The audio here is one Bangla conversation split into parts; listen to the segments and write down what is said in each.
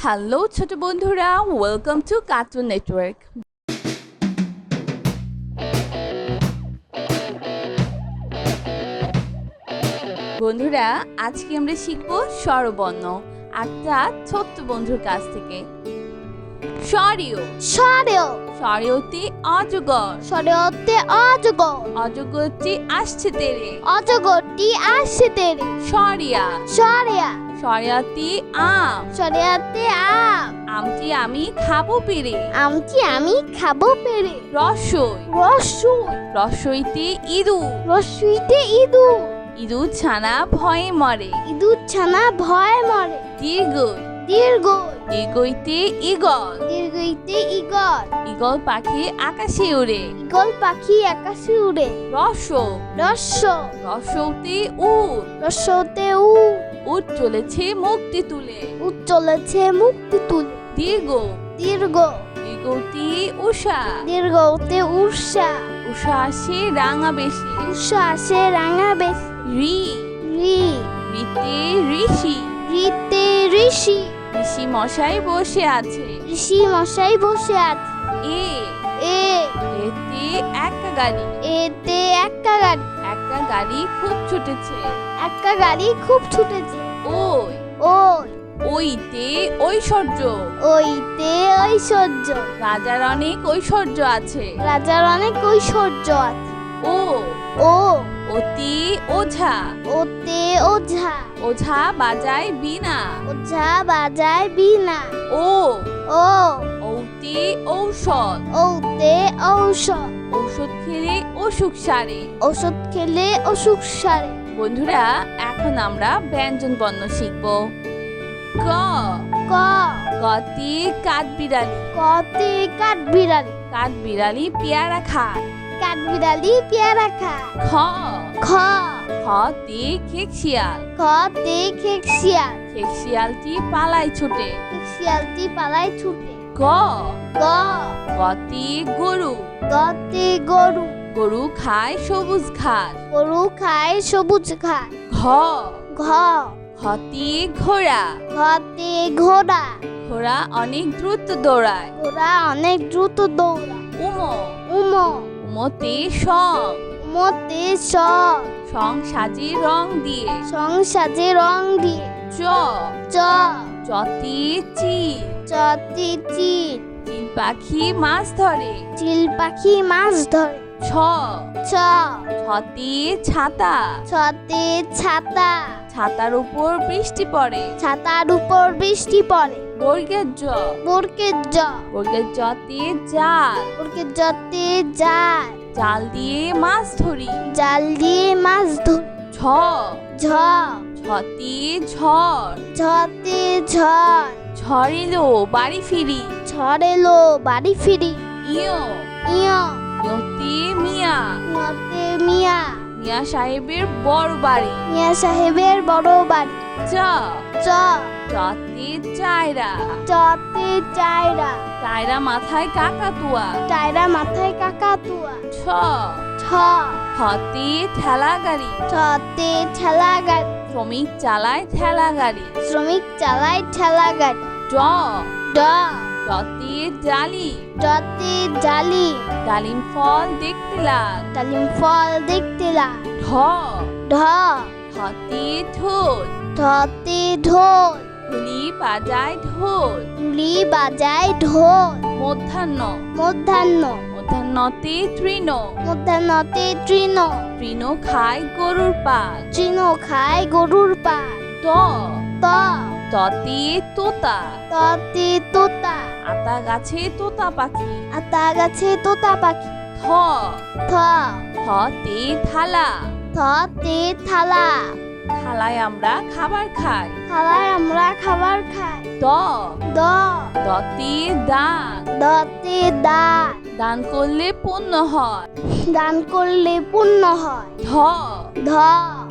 হ্যালো ছোট বন্ধুরা, ওয়েলকাম টু কার্টুন নেটওয়ার্ক। বন্ধুরা, আজকে আমরা শিখব স্বরবর্ণ একটা ছোট্ট বন্ধুর কাছ থেকে। স্বরীয় স্বরীয় স্বরীয়তে অজগর, স্বরীয়তে অজগর অজগরটি আসছে তেরে। অজগরটি আসছে তেরে স্বরিয়া স্বরিয়া স্বরিয়াতে আম, স্বরিয়াতে আম আমটি আমি খাবো পেরে। আমটি আমি খাবো পেরে রসই রসুই রসইতে ইঁদুর, রসুইতে ইঁদুর ইঁদুর ছানা ভয়ে মরে। ইঁদুর ছানা ভয় মরে দীর্ঘই দীর্ঘই দীর্ঘইতে ঈগল, দীর্ঘইতে ঈগল ঈগল পাখি আকাশে উড়ে। ঈগল পাখি আকাশে উড়ে রস রস্য রসৌতে উট, রস্যতে উট চলেছে মুক্তি তুলে। উঠ চলেছে মুক্তি তুলে দীর্ঘ দীর্ঘ দীর্ঘতে উষা, দীর্ঘতে উষা উষা আসে রাঙা বেশি। উষা আসে রাঙা বেশ রি রি রিতে ঋষি, রিতে ঋষি ঋষি মশাই বসে আছে। ঋষি মশাই বসে আছে এ এ এতে একটা গাড়ি, এতে একটা গাড়ি খুব ছুটেছে। গাড়ি খুব ছুটেছে ওই ওই ওইতে ঐশ্বর্য, ওইতে ঐশ্বর্য রাজার অনেক ঐশ্বর্য আছে। রাজার অনেক ঐশ্বর্য আছে ও ও অতি ওঝা, ওতে ওঝা ওঝা বাজায় বীণা। ওঝা বাজায় বীণা ও ও ঔতে ঔষধ, ওতে ঔষধ ঔষধ খেলে অসুখ সারে। ওষুধ খেলে অসুখ সারে বন্ধুরা, এখন আমরা ব্যঞ্জন বর্ণ শিখব। ক ক কতে কাঠবিড়ালি, কতে কাঠবিড়ালি কাঠবিড়ালি পেয়ারা খায়। কাঠবিড়ালি পেয়ারা খায় খ খ খতে খেকশিয়াল, খতে খেকশিয়াল খেকশিয়ালটি পালায় ছুটে। খেকশিয়ালটি পালায় ছুটে গ গ গতে গরু, গতে গরু গরু খায় সবুজ ঘাস। গরু খায় সবুজ ঘাস ঘ ঘ ঘতে ঘোড়া, ঘতে ঘোড়া ঘোড়া অনেক দ্রুত দৌড়ায়। ঘোড়া অনেক দ্রুত দৌড়ায় উম উম উমতে সং, উমতে সং সাজে রং দিয়ে। সংসাজে রং দিয়ে চ চ চতে চিল, চতে চিল চিল পাখি মাছ ধরে। চিল পাখি মাছ ধরে ছ ছ ছতে ছাতা, ছতে ছাতা ছাতার উপর বৃষ্টি পড়ে। ছাতার উপর বৃষ্টি পড়ে বর্গের জ বর্গের জ বর্গের জতে জাল, বর্গের জতে জাল জাল দিয়ে মাছ ধরি। জাল দিয়ে মাছ ধরি ছ ঝ ছতে ঝড়, ঝতে ঝড় ঝড় এলো বাড়ি ফিরি। ঝড় এলো বাড়ি ফিরি ইয় ইয় ইয়তে মিয়া, ইয়তে মিয়া মিয়া সাহেবের বড় বাড়ি। মিয়া সাহেবের বড় বাড়ি চ চ চতে চায়রা, চতে চায়রা চায়রা মাথায় কাকাতুয়া। চায়রা মাথায় কাকাতুয়া ছ ছ ছতে ঠেলা গাড়ি, ছতে ঠেলা গাড়ি শ্রমিক চালায় ঠেলা গাড়ি। শ্রমিক চালায় ঠেলা গাড়ি ড ড ডতে ডালি, ডতে জালি ডালিম ফল দেখতে লাল। ডালিম ফল দেখতে লাল ঢ ঢ ঢতে ঢোল, ঢতে ঢোল ঢুলি বাজায় ঢোল। ঢুলি বাজায় ঢোল মধ্যাহ্ন মধ্যাহ্ন মধ্যাহ্নতে তৃণ, মধ্যাহ্নতে তৃণ তৃণ খায় গরুর পাল। তৃণ খায় গরুর পাল ত ত ততে তোতা, ততে তোতা আতা গাছে তোতা পাখি। আতা গাছে তোতা পাখি থ থ থতে থালা, থতে থালা থালায় আমরা খাবার খাই। থালায় আমরা খাবার খাই দ দ দতে দান, দতে দান দান করলে পুণ্য হয়। দান করলে পুণ্য হয় ধ ধ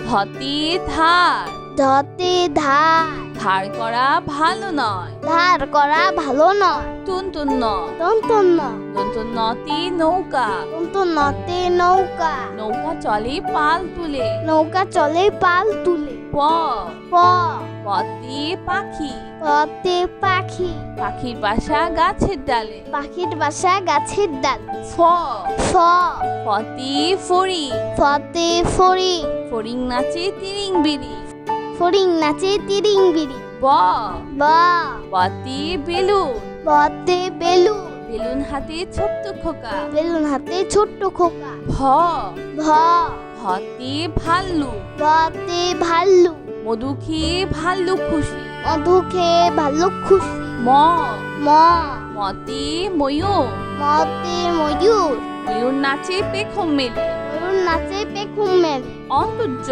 ধতে ধার, ধতে ধার ধার করা ভালো নয়। ধার করা ভালো নয় তুনতুন্ন তন্তন্য তুনতুন্নতে নৌকা, তন্তন্যতে নৌকা নৌকা চলে পাল তুলে। নৌকা চলে পাল তুলে প প পতে পাখি, পতে পাখি, পাখির বাসা গাছের ডালে। পাখির বাসা গাছের ডাল। ফ, ফ, ফতে ফড়িং, ফতে ফড়িং, ফড়িং নাচে তিরিং বিড়ি। ফড়িং নাচে তিরিং বিড়ি। ব, ব, বতে বেলুন, বতে বেলুন, বেলুন হাতে ছোট্ট খোকা। বেলুন হাতে ছোট্ট খোকা। ভ, ভ, ভতে ভাল্লুক, ভতে ভাল্লুক, মধু খেয়ে ভাল্লুক খুশি। মধু খেয়ে ভাল্লুক খুশি। ম, ম, মতে ময়ূর, মতে ময়ূর, ময়ূর নাচে পেখম মেলে। ময়ূর নাচে পেখম মেলে। অন্তর্য,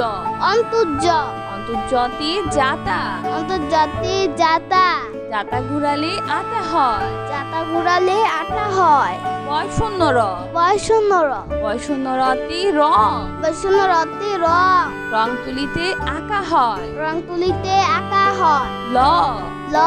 অন্তর্য, অন্তর্যতে জাতা, অন্তর্জাতে জাতা, জাতা ঘুরালে আটা হয়। জাতা ঘুরালে আটা হয়। বয়শূন্য র, বয়শূন্য র, বয়শূন্য রতে রং, বয়শূন্য রতে রং, রং তুলিতে আঁকা হয়। রং তুলিতে আঁকা হয়। ল, ল,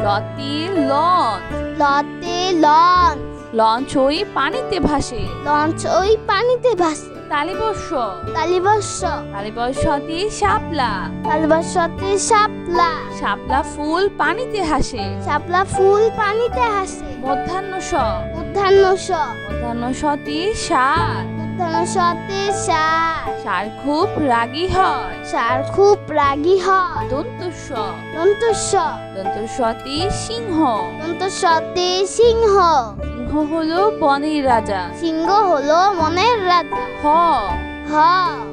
লতে লঞ্চ, লতে লঞ্চ, লঞ্চ ওই পানিতে ভাসে। লঞ্চ ওই পানিতে ভাসে। তালিবর্ষ, তালিবর্ষ, তালিবর্ষতে শাপলা, তালিবর্ষতে শাপলা, শাপলা ফুল পানিতে হাসে। শাপলা ফুল পানিতে হাসে। মধ্যাহ্ন স, মধ্যাহ্ন স, মধ্যাহ্ন সতে ষাঁড়, মধ্যাহ্ন সতে ষাঁড়, ষাঁড় খুব রাগী হয়। ষাঁড় খুব রাগী হয়। দন্তস্ব, দন্তস্ব, দন্তস্বতে সিংহ, দন্তস্বতে সিংহ, সিংহ হলো বনের রাজা। সিংহ হলো মনের রাজা। হ, হ,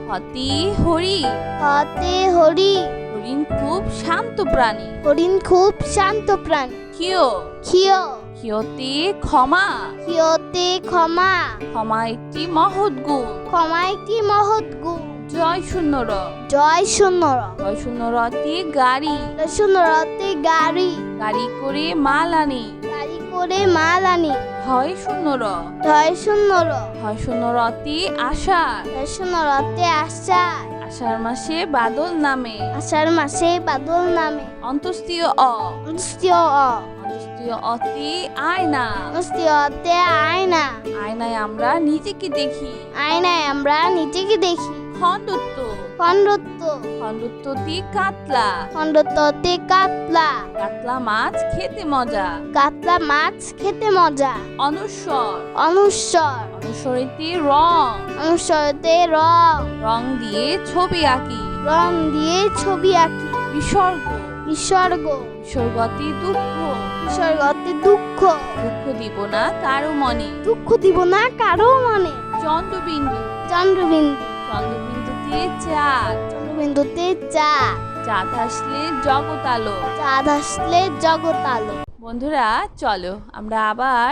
হতে হরি, হতে হরি, হরিণ খুব শান্ত প্রাণী। হরিণ খুব শান্ত প্রাণী। ক্ষিয়, ক্ষিয়, ক্ষিয়তে ক্ষমা, ক্ষিয়তে ক্ষমা, ক্ষমা একটি মহৎ গুণ। ক্ষমা একটি মহৎ গুণ। জয় শূন্য র, জয় শূন্য র, জয় শূন্য রতে গাড়ি, শূন্য রতে গাড়ি, গাড়ি করে মাল আনি। গাড়ি করে মাল আনি। হয় শূন্য র, জয় শূন্য র, হয় শূন্য রতে আষাঢ়, জয় শূন্য রতে আষাঢ়, আষাঢ় মাসে বাদল নামে। আষাঢ় মাসে বাদল নামে। অন্তস্তীয় অ, অন্তস্তীয় অ, অন্তস্তীয় অতে আয়না, অন্তস্তীয় অতে আয়না, আয়নায় আমরা নিজেকে দেখি। আয়নায় আমরা নিজেকে দেখি। খণ্ডত্ব, খণ্ডত্ব, খণ্ডত্বতে কাতলা, খণ্ডত্বতে কাতলা, কাতলা মাছ খেতে মজা। কাতলা মাছ খেতে মজা। অনুস্বর, অনুস্বর, অনুস্বরেতে রং, অনুস্বরতে রং, রং দিয়ে ছবি আঁকি। রং দিয়ে ছবি আঁকি। বিসর্গ, বিসর্গ, বিসর্গতে দুঃখ, বিসর্গতে দুঃখ, দুঃখ দিব না কারো মনে। দুঃখ দিব না কারো মনে। চন্দ্রবিন্দু, চন্দ্রবিন্দু, চন্দ্রবিন্দুতে চাঁদ, চন্দ্রবিন্দুতে চাঁদ, চাঁদ আসলে জগৎ আলো। চাঁদ আসলে জগৎ আলো। বন্ধুরা চলো আমরা আবার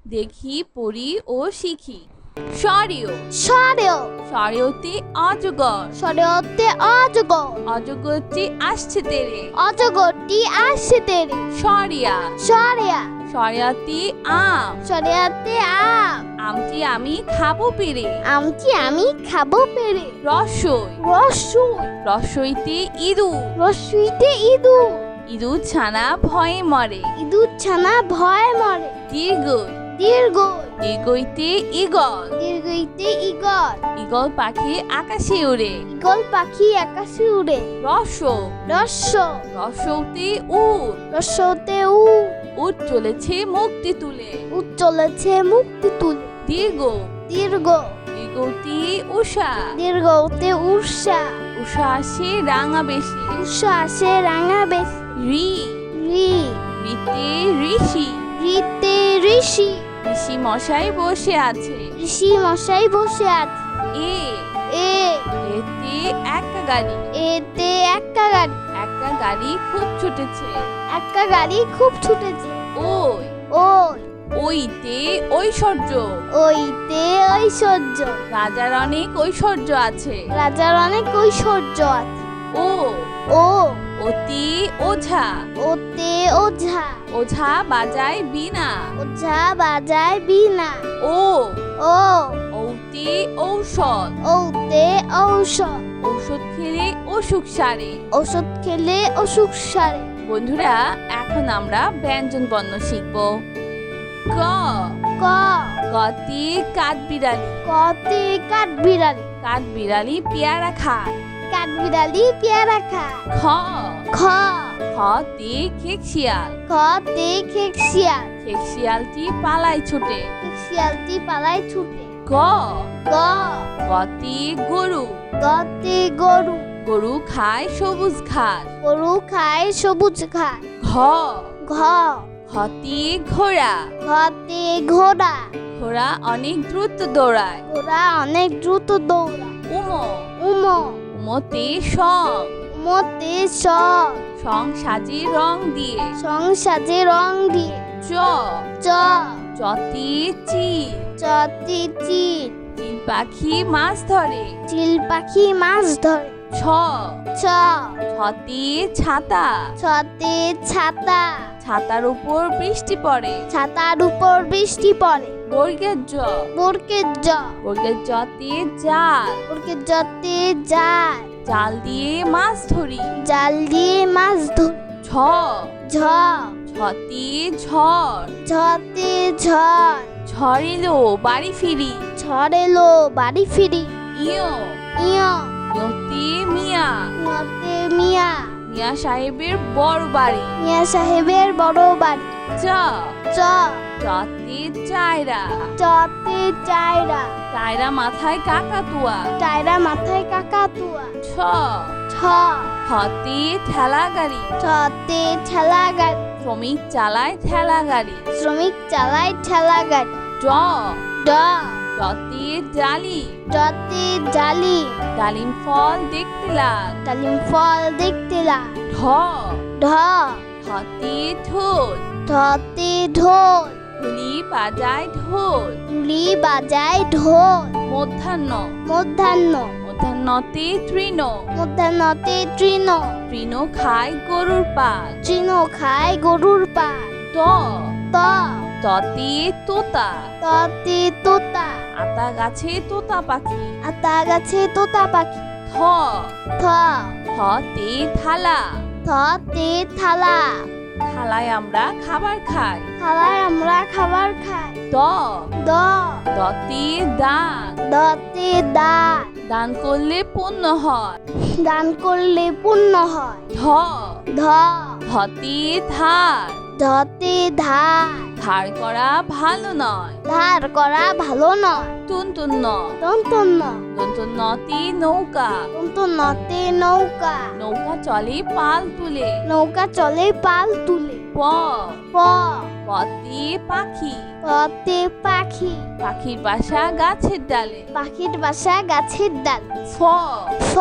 দেখি, পড়ি ও শিখি। সরেও, সরেও, সরেওতে অজগর, সরেওতে অজগর, অজগরটি আসছে তেরে। অজগরটি আসছে তেরে। সরিয়া, সরেয়া, সরিয়াতে আম, সরেয়াতে আম, আমটি আমি খাবো পেরে। আমটি আমি খাবো পেরে। রসই, রসুই, রসইতে ইঁদুর, রসুইতে ইঁদুর, ইঁদুর ছানা ভয়ে মরে। ইঁদুর ছানা ভয় মরে। দীর্ঘই, দীর্ঘই, দীর্ঘইতে ঈগল, দীর্ঘইতে ঈগল, ঈগল পাখি আকাশে উড়ে। ঈগল পাখি আকাশে উড়ে। রস, রস্য, রসৌতে উট, রস্যতে উট, উট চলেছে মুক্তি তুলে। উট চলেছে মুক্তি তুলে। দীর্ঘ, দীর্ঘ, দীর্ঘতে উষা, দীর্ঘতে উষা, উষা আসে রাঙা বেশি। উষা আসে রাঙা বেশ। রি, রি, রিতে ঋষি, রিতে ঋষি, ঋষি মশাই বসে আছে। ঋষি মশাই বসে আছে। এ, এ, এতে একটা গাড়ি, এতে একটা গাড়ি, একটা গাড়ি খুব ছুটেছে। একটা গাড়ি খুব ছুটেছে। ওই, ওই, ওইতে ঐশ্বর্য, ওইতে ঐশ্বর্য, রাজার অনেক ঐশ্বর্য আছে। রাজার অনেক ঐশ্বর্য আছে। ও, ও, অতি ওঝা, ওতে ওঝা, ওঝা বাজায় বীণা। ওঝা বাজায় বীণা। ও, ও, ঔতে ঔষধ, ওতে ঔষধ, ঔষধ খেলে অসুখ সারে। ওষুধ খেলে অসুখ সারে। বন্ধুরা এখন আমরা ব্যঞ্জন বর্ণ শিখব। ক, ক, কতে কাঠবিড়ালি, কতে কাঠবিড়ালি, কাঠবিড়ালি পেয়ারা খায়। কাঠবিড়ালি পেয়ারা খায়। খ, খ খতে খেক শিয়াল। খতে খেক শিয়াল। খেক শিয়ালটি পালায় ছুটে। খেক শিয়ালটি পালায় ছুটে। গ গ গতে গরু। গতে গরু। গরু খায় সবুজ ঘাস। গরু খায় সবুজ ঘাস। ঘ ঘ ঘতে ঘোড়া। ঘতে ঘোড়া। ঘোড়া অনেক দ্রুত দৌড়ায়। ঘোড়া অনেক দ্রুত দৌড়ায়। উম উম উমতে সং। উমতে স সং সাজে রং দিয়ে। সং সাজে রং দিয়ে। চ চ চতে চিল। চতে চিল। চিল পাখি মাছ ধরে। চিল পাখি মাছ ধরে। ছ ছ ছতে ছাতা। ছতে ছাতা। ছাতার উপর বৃষ্টি পড়ে। ছাতার উপর বৃষ্টি পড়ে। বর্গের জ বর্গের জ বর্গের জতে জাল। বর্গের জতে জাল। জাল দিয়ে মাছ ধরি। জাল দিয়ে মাছ ধরি। ছ ঝ ছতে ঝড়। ঝতে ঝড়। ঝড় এলো বাড়ি ফিরি। ঝড় এলো বাড়ি ফিরি। ইয় ইয় ইয়তে মিয়া। ইয়তে মিয়া। মিয়া সাহেবের বড় বাড়ি। মিয়া সাহেবের বড় বাড়ি। চ চ চতে চায়রা। চতে চায়রা। চায়রা মাথায় কাকাতুয়া। চায়রা মাথায় কাকাতুয়া। ছ ছ ছতে ঠেলা গাড়ি। ছতে ঠেলা গাড়ি। শ্রমিক চালায় ঠেলা গাড়ি। শ্রমিক চালায় ঠেলা গাড়ি। ড ড ডতে ডালি। ডতে জালি। ডালিম ফল দেখতে লাল। ডালিম ফল দেখতে লাল। ঢ ঢ ঢতে ঢোল। ঢতে ঢোল। ঢুলি বাজায় ঢোল। ঢুলি বাজায় ঢোল। মধ্যাহ্ন মধ্যাহ্ন মধ্যাহ্নতে তৃণ। মধ্যাহ্নতে তৃণ। তৃণ খায় গরুর পাল। তৃণ খায় গরুর পাল। ত ত ততে তোতা। ততে তোতা। আতা গাছে তোতা পাখি। আতা গাছে তোতা পাখি। থ থ থতে থালা। থতে থালা। থালায় আমরা খাবার খাই। থালায় আমরা খাবার খাই। দ দ দতে দান। দতে দান। দান করলে পুণ্য হয়। দান করলে পুণ্য হয়। ধ ধ ধতে ধার। ধতে ধার। ধার করা ভালো নয়। ধার করা ভালো নয়। তুনতুন্ন তন্তন্য তুনতুন্নতে নৌকা। তন্তন্যতে নৌকা। নৌকা চলে পাল তুলে। নৌকা চলে পাল তুলে। প প পতে পাখি। পতে পাখি। পাখির বাসা গাছের ডালে। পাখির বাসা গাছের ডাল। ফ ফ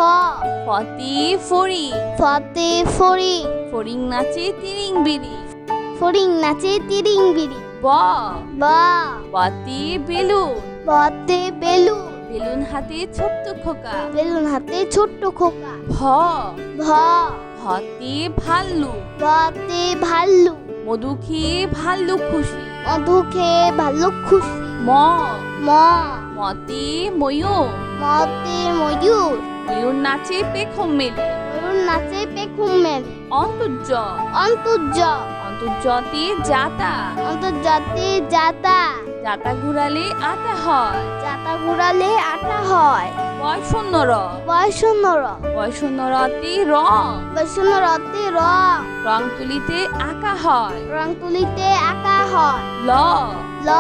ফতে ফড়ি। ফতে ফড়ি। ফড়িং নাচে তিরিং বিড়ি। ফড়িং নাচে তিরিং বিড়ি। ব ব বতে বেলুন। বতে বেলুন। বেলুন হাতে ছোট্ট খোকা। বেলুন হাতে ছোট্ট খোকা। ভ ভ ভতে ভাল্লুক। ভতে ভাল্লুক। মধু খেয়ে ভাল্লুক খুশি। মধু খেয়ে ভাল্লুক খুশি। ম ম মতে ময়ূর। মতে ময়ূর। ময়ূর নাচে পেখম মেলে। ময়ূর নাচে পেখম মেলে। অন্তর্য অন্তর্য অন্তর্যতে জাতা। অন্তর্জাতে জাতা। জাতা ঘুরালে আটা হয়। জাতা ঘুরালে আটা হয়। বয়শূন্য র বয়শূন্য র বয়শূন্য রতে রং। বয়শূন্য রতে রং। রং তুলিতে আঁকা হয়। রং তুলিতে আঁকা হয়। ল ল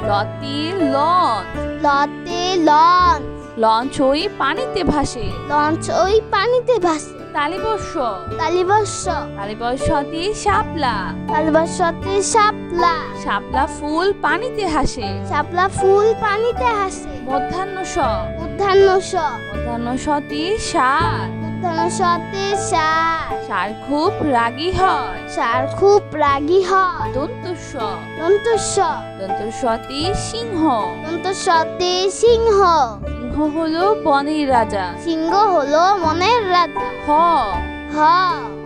লতে লঞ্চ। লতে লঞ্চ। লঞ্চ ওই পানিতে ভাসে। লঞ্চ ওই পানিতে ভাসে। তালিবর্ষ তালিবর্ষ তালিবর্ষতে শাপলা। তালিবর্ষতে শাপলা। শাপলা ফুল পানিতে হাসে। শাপলা ফুল পানিতে হাসে। মধ্যাহ্ন স মধ্যাহ্ন স মধ্যাহ্ন সতে সার। মধ্যাহ্ন সতে ষাঁড়। ষাঁড় খুব রাগী হয়। ষাঁড় খুব রাগী হয়। দন্তস্ব দন্তস্ব দন্তস্বতে সিংহ। দন্তস্বতে সিংহ। সিংহ হলো বনের রাজা। সিংহ হলো মনের রাজা। হ হ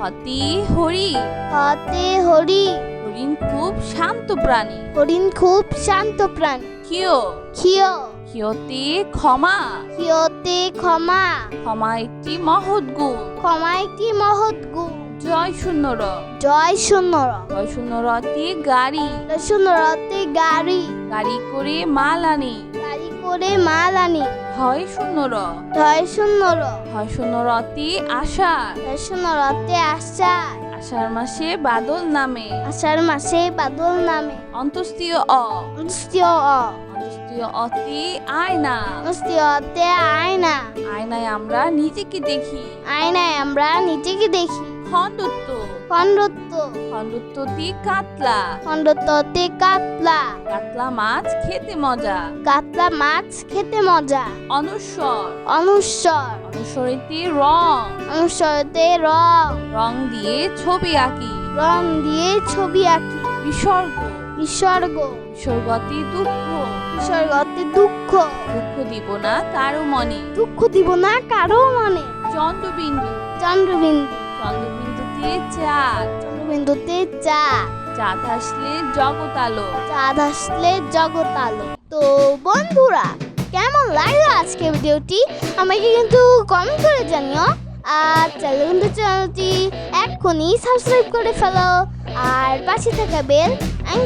হতে হরি। হতে হরি। হরিণ খুব শান্ত প্রাণী। হরিণ খুব শান্ত প্রাণী। ক্ষিয় ক্ষিয় ক্ষিয়তে ক্ষমা। ক্ষিয়তে ক্ষমা। ক্ষমা একটি মহৎ গুণ। ক্ষমা একটি মহৎ গুণ। জয় শূন্য র জয় শূন্য র জয় শূন্য রতে গাড়ি। শূন্য রতে গাড়ি। গাড়ি করে মাল আনি। গাড়ি করে করে মালানি। হয় শূন্য র। ধয় শূন্য র। হয় শূন্য রতি আষাঢ়। ধয় শূন্য রতে আষাঢ়। আষাঢ় মাসে বাদল নামে। আষাঢ় মাসে বাদল নামে। অন্তস্তীয় অ। অন্তস্তীয় অ। অন্তস্তীয় অতি আয়না। অন্তস্তীয় অতে আয়না। আয়নায় আমরা নিজেকে দেখি। আয়নায় আমরা নিজেকে দেখি। খণ্ডত্ব। খণ্ডত্ব। খণ্ডত্বটি কাতলা। খণ্ডত্বতে কাতলা। কাতলা মাছ খেতে মজা। কাতলা মাছ খেতে মজা। অনুস্বর। অনুস্বর। অনুস্বরটি রং। অনুস্বরতে রং। রং দিয়ে ছবি আঁকি। রং দিয়ে ছবি আঁকি। বিসর্গ। বিসর্গ। বিসর্গতি দুঃখ। বিসর্গতে দুঃখ। দুঃখ দিব না কারো মনে। দুঃখ দিব না কারো মনে। চন্দ্রবিন্দু। চন্দ্রবিন্দু। চন্দ্রবিন্দুতে চাঁদ। চন্দ্রবিন্দুতে চাঁদ। চাঁদ আসলে জগৎ আলো। চাঁদ আসলে জগৎ আলো। তো বন্ধুরা, কেমন লাগলো আজকে ভিডিওটি আমাকে কিন্তু কমেন্ট করে জানিও। আর চ্যানেলটি এক্ষুনি সাবস্ক্রাইব করে ফেলো আর পাশে থাকা বেল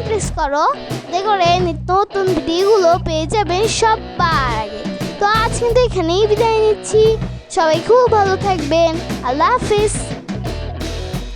প্রেস করো, দেখো নিত্য নতুন ভিডিওগুলো পেয়ে যাবেন সবার আগে। তো আজ কিন্তু এখানেই বিদায় নিচ্ছি। সবাই খুব ভালো থাকবেন। আল্লাহ হাফিজ।